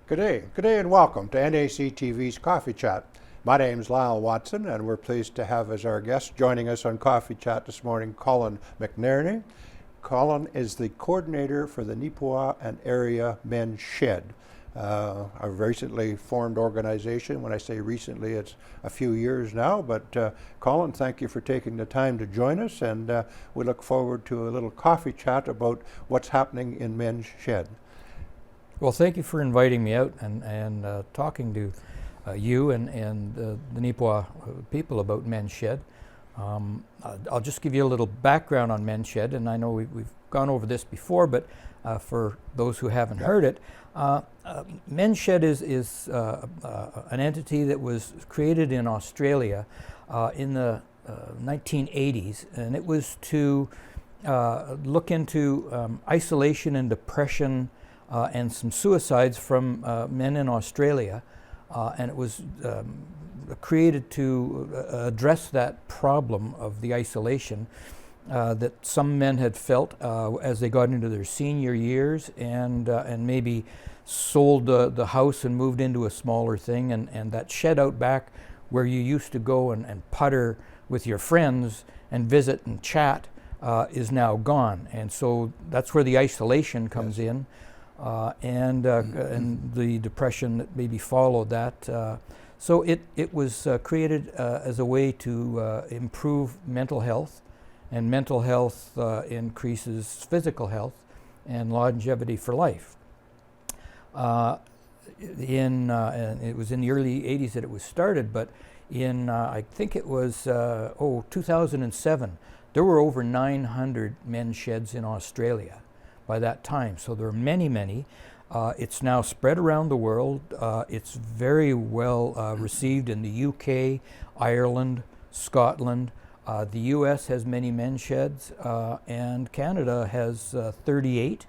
Good day and welcome to NAC TV's Coffee Chat. My name's Lyle Watson, and we're pleased to have as our guest joining us on Coffee Chat this morning, Colin McNairnay. Colin is the coordinator for the Neepawa and Area Men's Shed, a recently formed organization. When I say recently, it's a few years now, but Colin, thank you for taking the time to join us, and we look forward to a little coffee chat about what's happening in Men's Shed. Well, thank you for inviting me out and talking to you and the Neepawa people about Men's Shed. I'll just give you a little background on Men's Shed, and I know we've gone over this before, but for those who haven't heard it, Men's Shed is an entity that was created in Australia in the 1980s, and it was to look into isolation and depression and some suicides from men in Australia, and it was created to address that problem of the isolation that some men had felt as they got into their senior years and maybe sold the house and moved into a smaller thing, and that shed out back where you used to go and putter with your friends and visit and chat is now gone, and so that's where the isolation comes in. And the depression that maybe followed that. So it was created as a way to improve mental health, and mental health increases physical health and longevity for life. And it was in the early 80s that it was started, but in I think it was 2007, there were over 900 men's sheds in Australia by that time. So there are many. It's now spread around the world. It's very well received in the UK, Ireland, Scotland. The US has many men's sheds, and Canada has 38,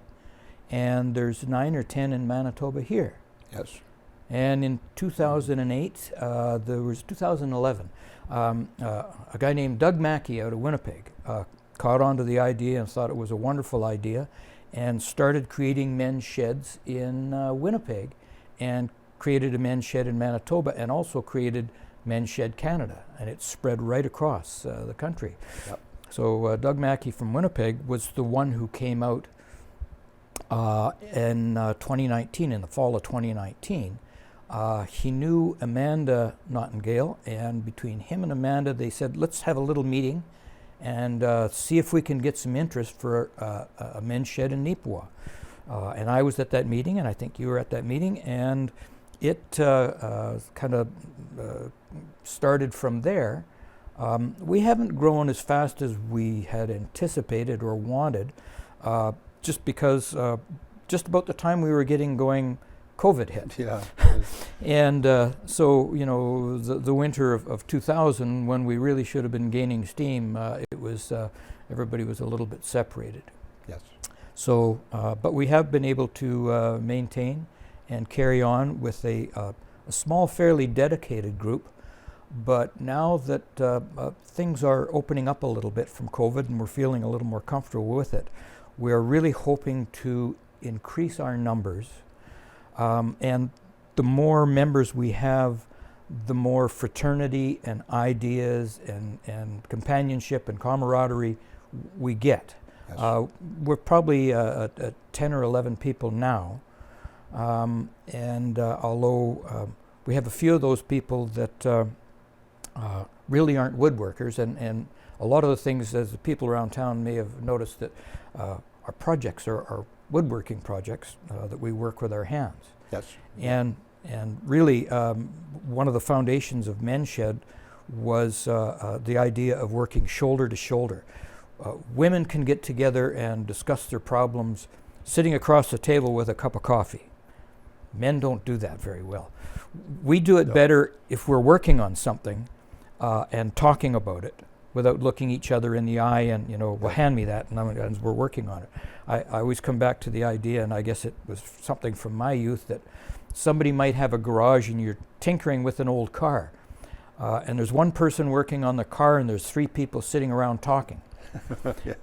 and there's 9 or 10 in Manitoba here. Yes. And in 2008, there was 2011, a guy named Doug Mackey out of Winnipeg caught on to the idea and thought it was a wonderful idea, and started creating men's sheds in Winnipeg, and created a men's shed in Manitoba, and also created Men's Shed Canada, and it spread right across the country. Yep. So Doug Mackey from Winnipeg was the one who came out in 2019, in the fall of 2019. He knew Amanda Nottingale, and between him and Amanda, they said, let's have a little meeting and see if we can get some interest for a men's shed in Neepawa. And I was at that meeting, and I think you were at that meeting, and it kind of started from there. We haven't grown as fast as we had anticipated or wanted, just because just about the time we were getting going, COVID hit. Yeah. And so, you know, the winter of 2000, when we really should have been gaining steam, it was everybody was a little bit separated. Yes. So, but we have been able to maintain and carry on with a small, fairly dedicated group. But now that things are opening up a little bit from COVID and we're feeling a little more comfortable with it, we're really hoping to increase our numbers. And the more members we have, the more fraternity and ideas and companionship and camaraderie we get. Yes. We're probably at 10 or 11 people now, and although we have a few of those people that really aren't woodworkers, and a lot of the things, as the people around town may have noticed, that our projects are woodworking projects that we work with our hands. Yes. And really, one of the foundations of Men's Shed was the idea of working shoulder to shoulder. Women can get together and discuss their problems sitting across the table with a cup of coffee. Men don't do that very well. We do it better if we're working on something and talking about it without looking each other in the eye and, you know, well, hand me that, and we're working on it. I always come back to the idea, and I guess it was something from my youth, that somebody might have a garage and you're tinkering with an old car. And there's one person working on the car and there's 3 people sitting around talking. Yeah.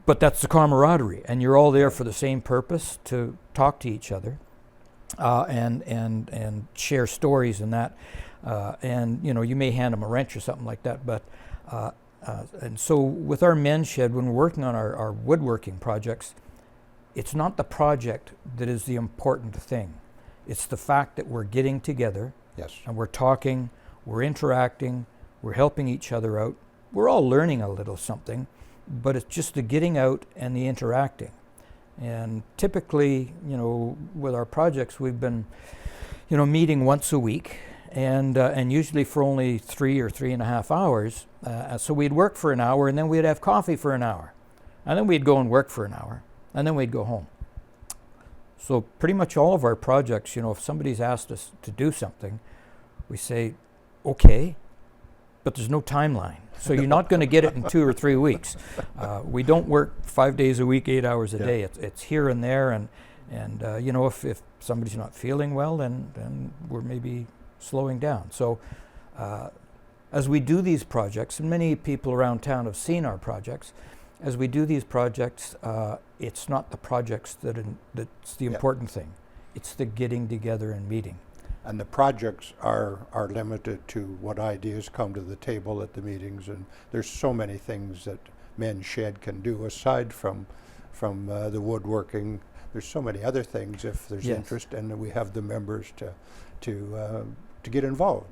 But that's the camaraderie, and you're all there for the same purpose, to talk to each other. and share stories and that. And you may hand them a wrench or something like that. But and so with our men's shed, when we're working on our woodworking projects, it's not the project that is the important thing. It's the fact that we're getting together. Yes. And we're talking, we're interacting, we're helping each other out. We're all learning a little something, but it's just the getting out and the interacting. And typically, with our projects, we've been, meeting once a week, and usually for only 3 or 3.5 hours. So we'd work for an hour, and then we'd have coffee for an hour, and then we'd go and work for an hour, and then we'd go home. So pretty much all of our projects, if somebody's asked us to do something, we say, okay, but there's no timeline. So you're not going to get it in 2 or 3 weeks. We don't work 5 days a week, 8 hours a day. It's here and there, and if somebody's not feeling well, then we're maybe slowing down. So as we do these projects, and many people around town have seen our projects, as we do these projects, it's not the projects that's the important thing. It's the getting together and meeting. And the projects are limited to what ideas come to the table at the meetings, and there's so many things that Men's Shed can do aside from the woodworking. There's so many other things if there's interest, and we have the members to get involved.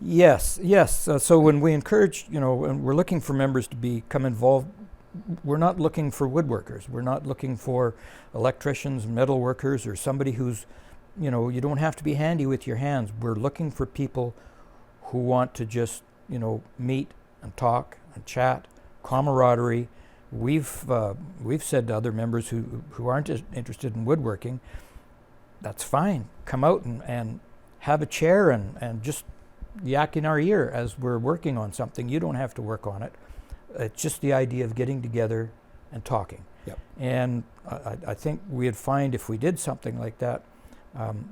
Yes. So when we encourage, and we're looking for members to become involved, we're not looking for woodworkers. We're not looking for electricians, metal workers, or somebody who's, you don't have to be handy with your hands. We're looking for people who want to just, meet and talk and chat, camaraderie. We've said to other members who aren't interested in woodworking, that's fine. Come out and have a chair and just yak in our ear as we're working on something. You don't have to work on it. It's just the idea of getting together and talking. Yep. And I think we'd find if we did something like that,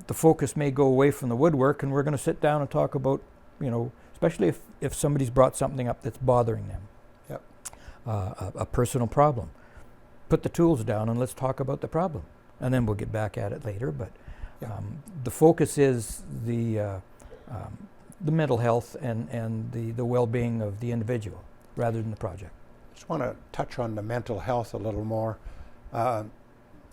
the focus may go away from the woodwork, and we're going to sit down and talk about, especially if somebody's brought something up that's bothering them. Yep. A personal problem. Put the tools down and let's talk about the problem. And then we'll get back at it later. But the focus is the mental health and the well-being of the individual rather than the project. Just want to touch on the mental health a little more.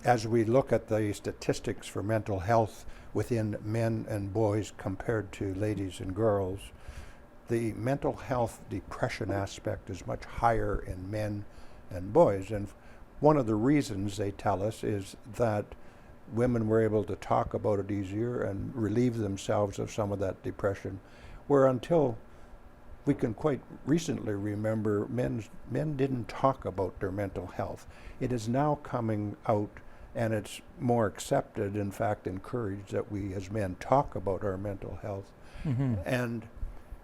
As we look at the statistics for mental health within men and boys compared to ladies and girls, the mental health depression aspect is much higher in men and boys. And one of the reasons they tell us is that women were able to talk about it easier and relieve themselves of some of that depression, where until we can quite recently remember men didn't talk about their mental health. It is now coming out, and it's more accepted, in fact encouraged, that we as men talk about our mental health. Mm-hmm. And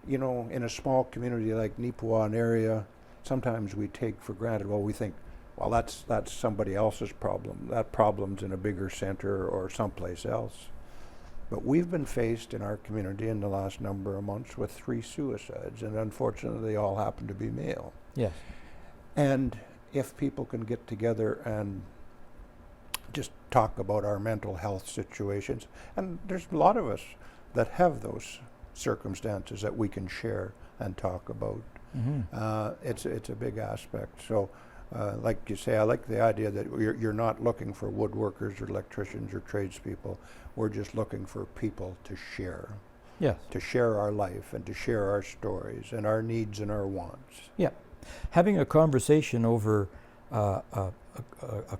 in a small community like Neepawa area, sometimes we take for granted, we think, well, that's somebody else's problem. That problem's in a bigger center or someplace else. But we've been faced in our community in the last number of months with 3 suicides, and unfortunately they all happen to be male. Yes. And if people can get together and just talk about our mental health situations, and there's a lot of us that have those circumstances that we can share and talk about. Mm-hmm. It's a big aspect. So like you say, I like the idea that you're not looking for woodworkers or electricians or tradespeople. We're just looking for people to share. Yes. To share our life and to share our stories and our needs and our wants. Yeah. Having a conversation over a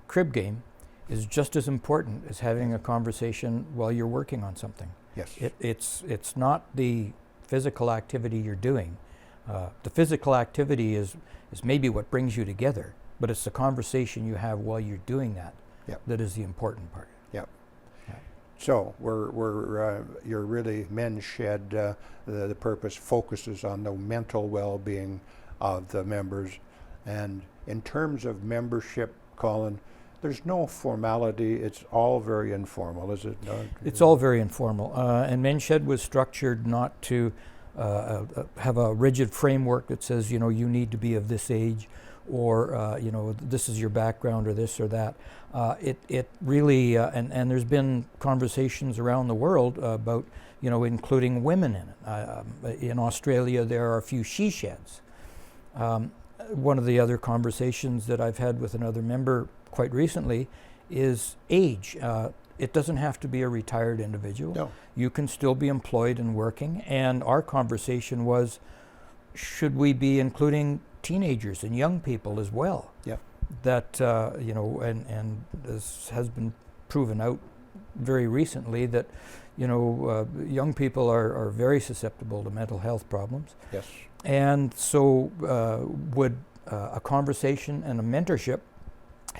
crib game is just as important as having a conversation while you're working on something. Yes. It's not the physical activity you're doing. The physical activity is maybe what brings you together, but it's the conversation you have while you're doing that that is the important part. Yep. Yeah. So you're really Men's Shed. The purpose focuses on the mental well-being of the members, and in terms of membership, Colin, there's no formality. It's all very informal, is it not? It's all very informal, and Men's Shed was structured not to have a rigid framework that says, you need to be of this age. or this is your background, or this or that. It really, and there's been conversations around the world about, including women in it. In Australia, there are a few she sheds. One of the other conversations that I've had with another member quite recently is age. It doesn't have to be a retired individual. No. You can still be employed and working. And our conversation was, should we be including teenagers and young people as well? Yeah. That, and this has been proven out very recently that, young people are very susceptible to mental health problems. Yes. And so would a conversation and a mentorship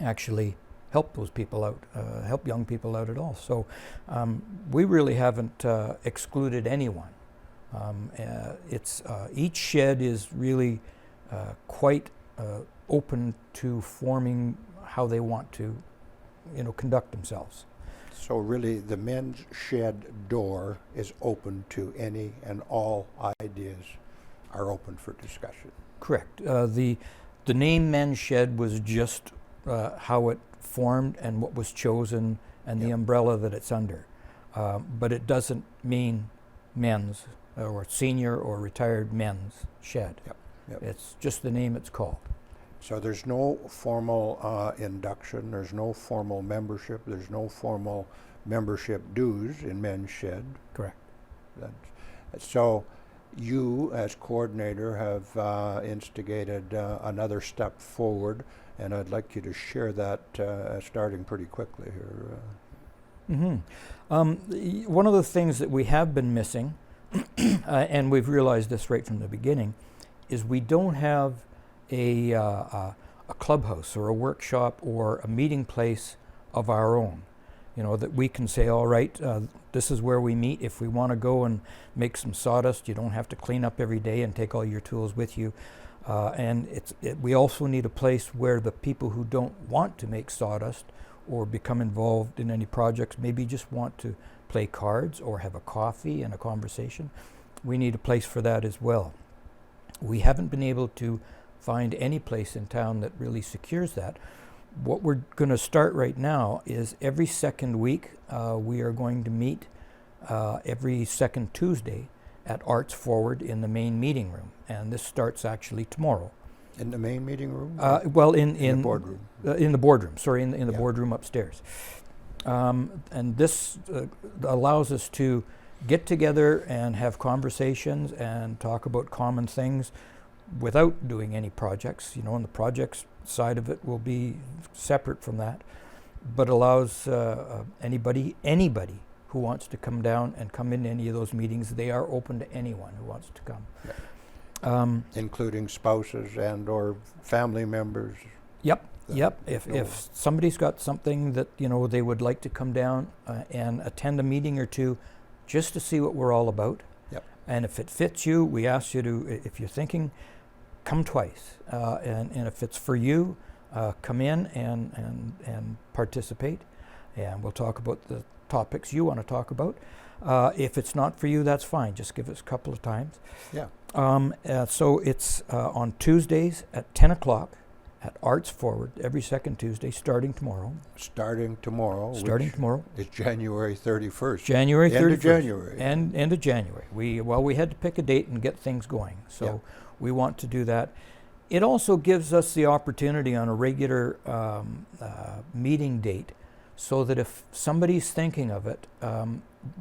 actually help those people out, help young people out at all. So we really haven't excluded anyone. It's each shed is really quite open to forming how they want to, conduct themselves. So really, the men's shed door is open to any and all ideas are open for discussion. Correct. The name Men's Shed was just how it formed and what was chosen and the umbrella that it's under. But it doesn't mean men's or senior or retired men's shed. Yep. Yep. It's just the name it's called. So there's no formal induction, there's no formal membership, there's no formal membership dues in Men's Shed. Correct. So you, as coordinator, have instigated another step forward, and I'd like you to share that starting pretty quickly here. One of the things that we have been missing, and we've realized this right from the beginning, is we don't have a clubhouse or a workshop or a meeting place of our own. That we can say, all right, this is where we meet. If we want to go and make some sawdust, you don't have to clean up every day and take all your tools with you. And we also need a place where the people who don't want to make sawdust or become involved in any projects, maybe just want to play cards or have a coffee and a conversation. We need a place for that as well. We haven't been able to find any place in town that really secures that. What we're going to start right now is every second week we are going to meet every second Tuesday at Arts Forward in the main meeting room, and this starts actually tomorrow. In the main meeting room? In the boardroom. In the boardroom. Sorry, in the Yeah. boardroom upstairs. And this allows us to get together and have conversations and talk about common things without doing any projects. And the projects side of it will be separate from that, but allows anybody who wants to come down and come into any of those meetings. They are open to anyone who wants to come. Yeah. Including spouses and or family members. Yep. If somebody's got something that they would like to come down and attend a meeting or two, just to see what we're all about. Yep. And if it fits you, we ask you to, if you're thinking, come twice. And if it's for you, come in and participate. And we'll talk about the topics you want to talk about. If it's not for you, that's fine. Just give us a couple of times. Yeah. So it's on Tuesdays at 10 o'clock at Arts Forward, every second Tuesday, starting tomorrow. Starting tomorrow. It's January 31st. January 31st. End of January. End of January. We had to pick a date and get things going. So we want to do that. It also gives us the opportunity on a regular meeting date, so that if somebody's thinking of it,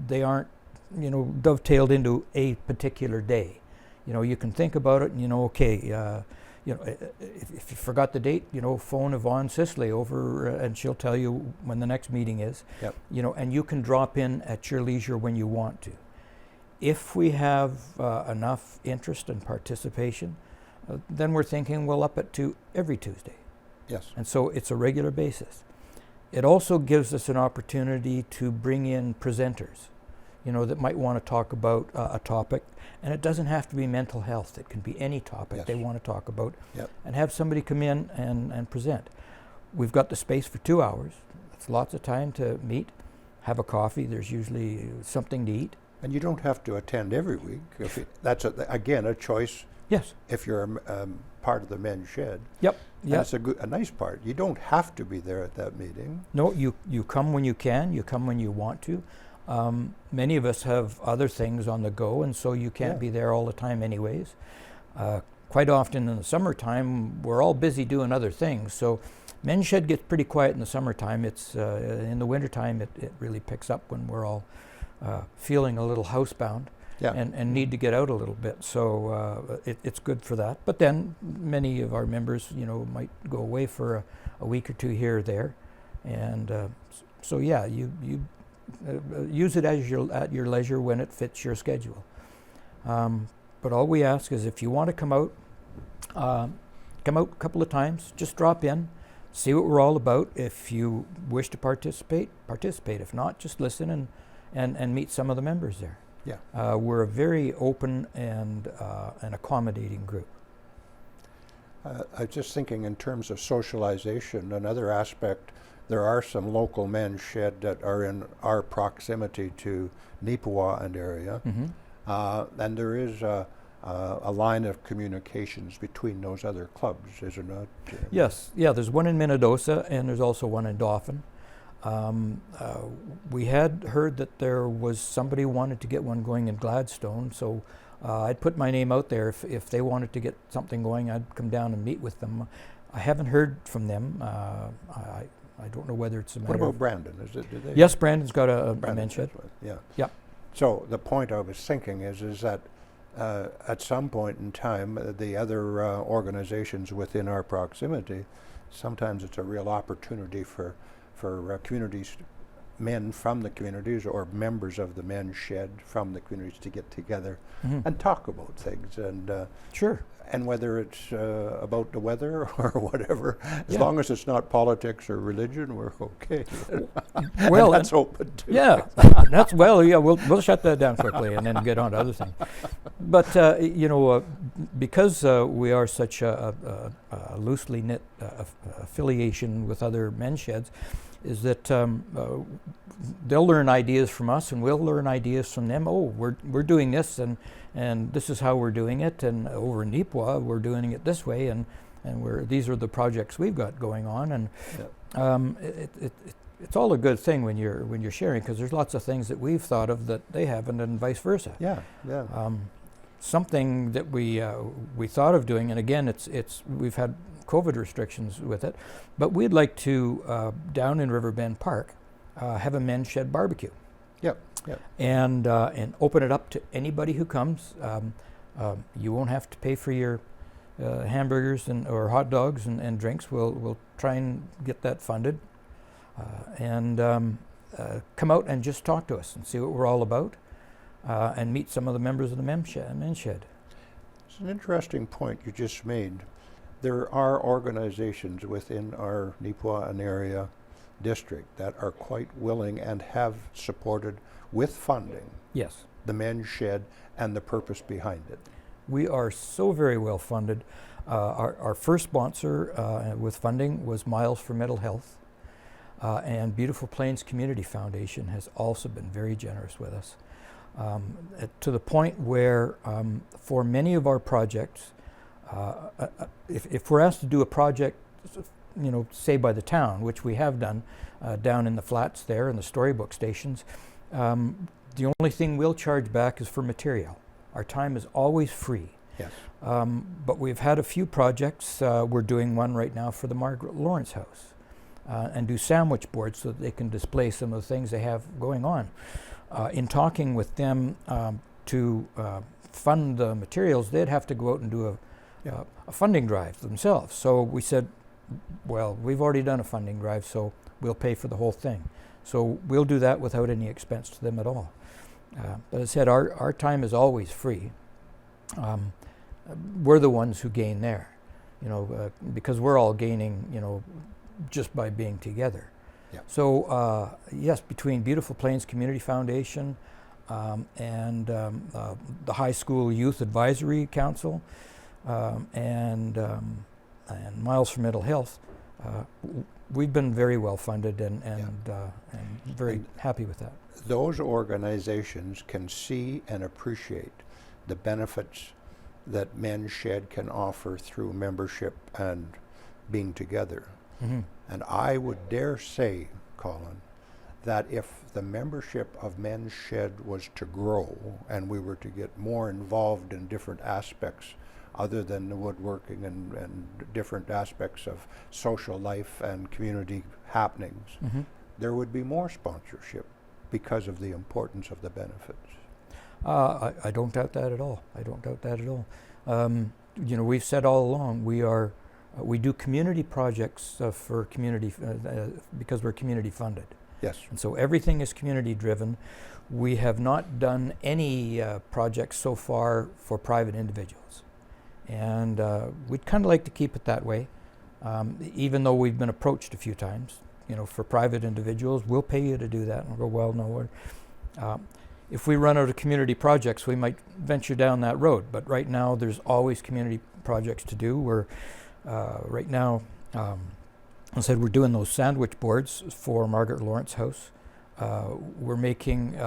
they aren't, dovetailed into a particular day. You can think about it and okay, if you forgot the date, phone Yvonne Sisley over and she'll tell you when the next meeting is. Yep. And you can drop in at your leisure when you want to. If we have enough interest and participation, then we're thinking we'll up it to every Tuesday. Yes. And so it's a regular basis. It also gives us an opportunity to bring in presenters, that might want to talk about a topic. And it doesn't have to be mental health. It can be any topic they want to talk about. Yep. And have somebody come in and present. We've got the space for 2 hours. It's lots of time to meet, have a coffee. There's usually something to eat. And you don't have to attend every week. That's, again, a choice Yes. if you're part of the men's shed. Yep. And Yeah. it's a nice part. You don't have to be there at that meeting. No, you come when you can. You come when you want to. Many of us have other things on the go, and so you can't Yeah. be there all the time anyways. Quite often in the summertime, we're all busy doing other things. So men's shed gets pretty quiet in the summertime. It's in the wintertime, it really picks up when we're all feeling a little housebound. Yeah. And need to get out a little bit. So it's good for that. But then many of our members, might go away for a week or two here or there. And so, yeah, you use it as at your leisure when it fits your schedule. But all we ask is if you want to come out a couple of times, just drop in, see what we're all about. If you wish to participate. If not, just listen and meet some of the members there. Yeah. We're a very open and an accommodating group. I was just thinking in terms of socialization, another aspect, there are some local men's shed that are in our proximity to Neepawa and area. Mm-hmm. And there is a line of communications between those other clubs, is there not? Yes, yeah, there's one in Minnedosa and there's also one in Dauphin. We had heard that there was somebody who wanted to get one going in Gladstone, so I'd put my name out there. If they wanted to get something going, I'd come down and meet with them. I haven't heard from them. I don't know whether it's a matter What about of Brandon? Is it? Do they? Yes, Brandon's got a Brandon men's shed. has one, yeah. Yeah. So the point I was thinking is that at some point in time, the other organizations within our proximity, sometimes it's a real opportunity for communities, men from the communities or members of the men's shed from the communities to get together and talk about things, and Sure. and whether it's about the weather or whatever, as Yeah. long as it's not politics or religion, we're okay. Well, and that's open too. Yeah, we'll shut that down quickly and then get on to other things. But because we are such a loosely knit affiliation with other men's sheds, is that they'll learn ideas from us and we'll learn ideas from them. Oh, we're doing this and this is how we're doing it, and over in Neepawa we're doing it this way, and these are the projects we've got going on, and it's all a good thing when you're sharing, because there's lots of things that we've thought of that they haven't, and vice versa. Yeah. Something that we thought of doing, and again, we've had COVID restrictions with it, but we'd like to down in Riverbend Park have a men's shed barbecue. Yep. And open it up to anybody who comes. You won't have to pay for your hamburgers or hot dogs and drinks. We'll try and get that funded, and come out and just talk to us and see what we're all about, and meet some of the members of the men's shed. It's an interesting point you just made. There are organizations within our Neepawa and area district that are quite willing and have supported with funding Yes. the men's shed and the purpose behind it. We are so very well funded. Our first sponsor with funding was Miles for Mental Health, and Beautiful Plains Community Foundation has also been very generous with us, to the point where for many of our projects, if we're asked to do a project, say by the town, which we have done down in the flats there in the storybook stations, the only thing we'll charge back is for material. Our time is always free. Yes. But we've had a few projects. We're doing one right now for the Margaret Lawrence House, and do sandwich boards so that they can display some of the things they have going on. In talking with them to fund the materials, they'd have to go out and do a funding drive themselves. So we said, well, we've already done a funding drive, so we'll pay for the whole thing. So we'll do that without any expense to them at all. But as I said, our time is always free. We're the ones who gain there, because we're all gaining, just by being together. Yeah. So yes, between Beautiful Plains Community Foundation and the High School Youth Advisory Council and Miles for Mental Health, we've been very well funded and very happy with that. Those organizations can see and appreciate the benefits that Men's Shed can offer through membership and being together. Mm-hmm. And I would dare say, Colin, that if the membership of Men's Shed was to grow and we were to get more involved in different aspects other than the woodworking and different aspects of social life and community happenings, Mm-hmm. there would be more sponsorship because of the importance of the benefits. I don't doubt that at all. I don't doubt that at all. We've said all along we do community projects for community because we're community funded. Yes. And so everything is community driven. We have not done any projects so far for private individuals. And we'd kind of like to keep it that way, even though we've been approached a few times. For private individuals, we'll pay you to do that. And we'll go, well, no. If we run out of community projects, we might venture down that road. But right now, there's always community projects to do. We're right now, I said we're doing those sandwich boards for Margaret Lawrence House. We're making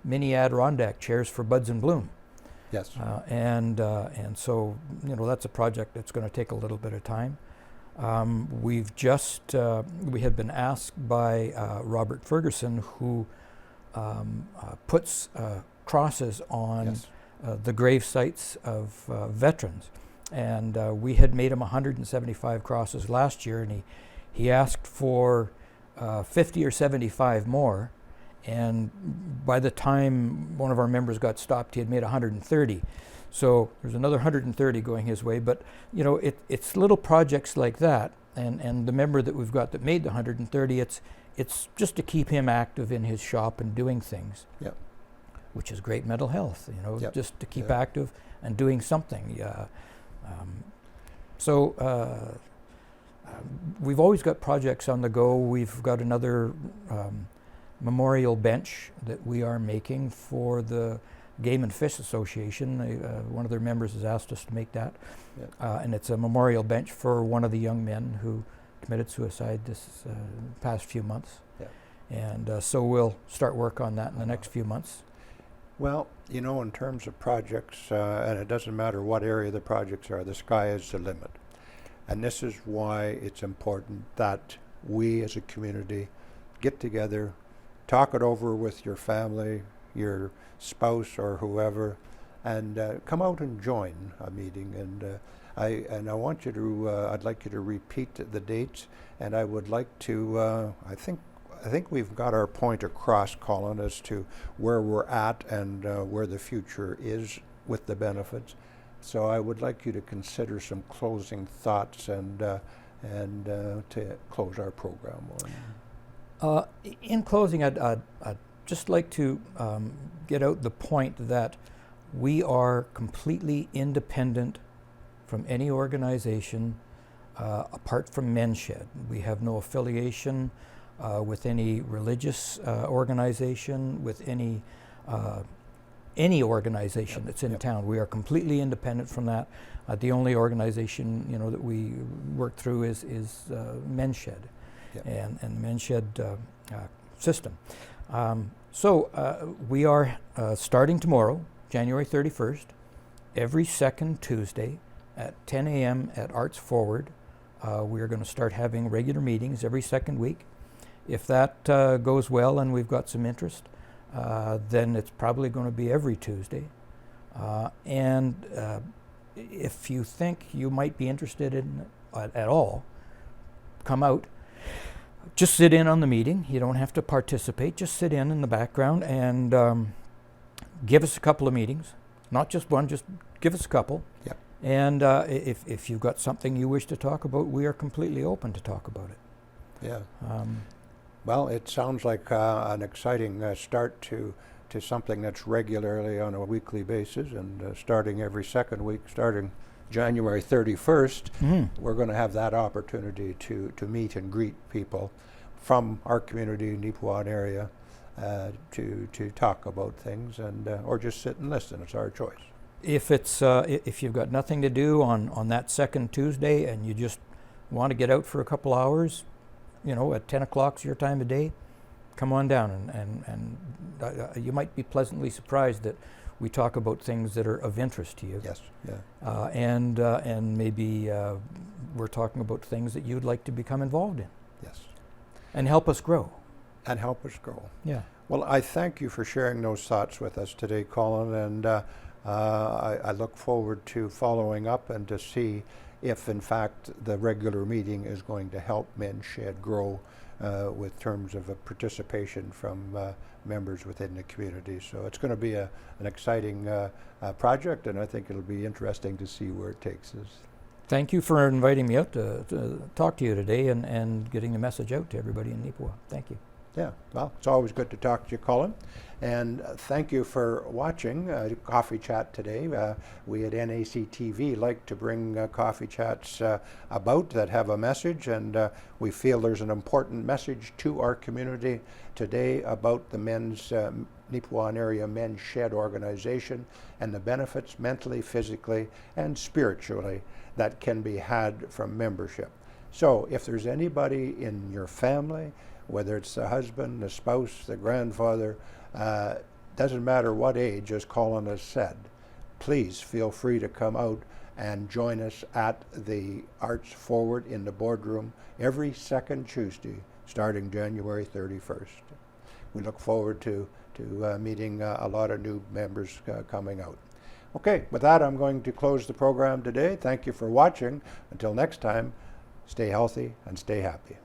mini Adirondack chairs for Buds and Bloom. Yes. And so, that's a project that's going to take a little bit of time. We had been asked by Robert Ferguson, who puts crosses on Yes. the grave sites of veterans. And we had made him 175 crosses last year, and he asked for 50 or 75 more. And by the time one of our members got stopped, he had made 130. So there's another 130 going his way. But, it's little projects like that. And the member that we've got that made the 130, it's just to keep him active in his shop and doing things. Yep. Which is great mental health, Yep. just to keep Yep. active and doing something. We've always got projects on the go. We've got another memorial bench that we are making for the Game and Fish Association. One of their members has asked us to make that. Yep. And it's a memorial bench for one of the young men who committed suicide this past few months. Yep. And so we'll start work on that in the next few months. Well, in terms of projects, and it doesn't matter what area the projects are, the sky is the limit. And this is why it's important that we as a community get together, talk it over with your family, your spouse or whoever, and come out and join a meeting. And I want you to, I'd like you to repeat the dates, and I would like to, I think we've got our point across, Colin, as to where we're at and where the future is with the benefits. So I would like you to consider some closing thoughts and to close our program on. In closing, I'd just like to get out the point that we are completely independent from any organization apart from Men's Shed. We have no affiliation with any religious organization, with any organization that's in town. We are completely independent from that. The only organization that we work through is Men's Shed, and the Men's Shed system. So we are starting tomorrow, January 31st, every second Tuesday at 10 a.m. at Arts Forward. We are going to start having regular meetings every second week. If that goes well and we've got some interest, then it's probably going to be every Tuesday. And if you think you might be interested in it at all, come out. Just sit in on the meeting. You don't have to participate. Just sit in the background and give us a couple of meetings. Not just one, just give us a couple. Yep. And if you've got something you wish to talk about, we are completely open to talk about it. Yeah. Well, it sounds like an exciting start to something that's regularly on a weekly basis, and starting every second week, starting January 31st, we're going to have that opportunity to meet and greet people from our community, Neepawa area, to talk about things, and or just sit and listen. It's our choice. If you've got nothing to do on that second Tuesday and you just want to get out for a couple hours, at 10 o'clock's your time of day, come on down, and you might be pleasantly surprised that we talk about things that are of interest to you. Yes, yeah. And maybe we're talking about things that you'd like to become involved in Yes. and help us grow. And help us grow. Yeah. Well, I thank you for sharing those thoughts with us today, Colin, and I look forward to following up and to see if, in fact, the regular meeting is going to help Men's Shed grow with terms of a participation from members within the community. So it's going to be an exciting project, and I think it'll be interesting to see where it takes us. Thank you for inviting me out to talk to you today and getting the message out to everybody in Neepawa. Thank you. Yeah, well, it's always good to talk to you, Colin. And thank you for watching Coffee Chat today. We at NAC TV like to bring coffee chats about that have a message, and we feel there's an important message to our community today about the Neepawa Area Men's Shed organization and the benefits mentally, physically, and spiritually that can be had from membership. So if there's anybody in your family, whether it's the husband, the spouse, the grandfather, doesn't matter what age, as Colin has said, please feel free to come out and join us at the Arts Forward in the boardroom every second Tuesday, starting January 31st. We look forward to meeting a lot of new members coming out. Okay, with that, I'm going to close the program today. Thank you for watching. Until next time, stay healthy and stay happy.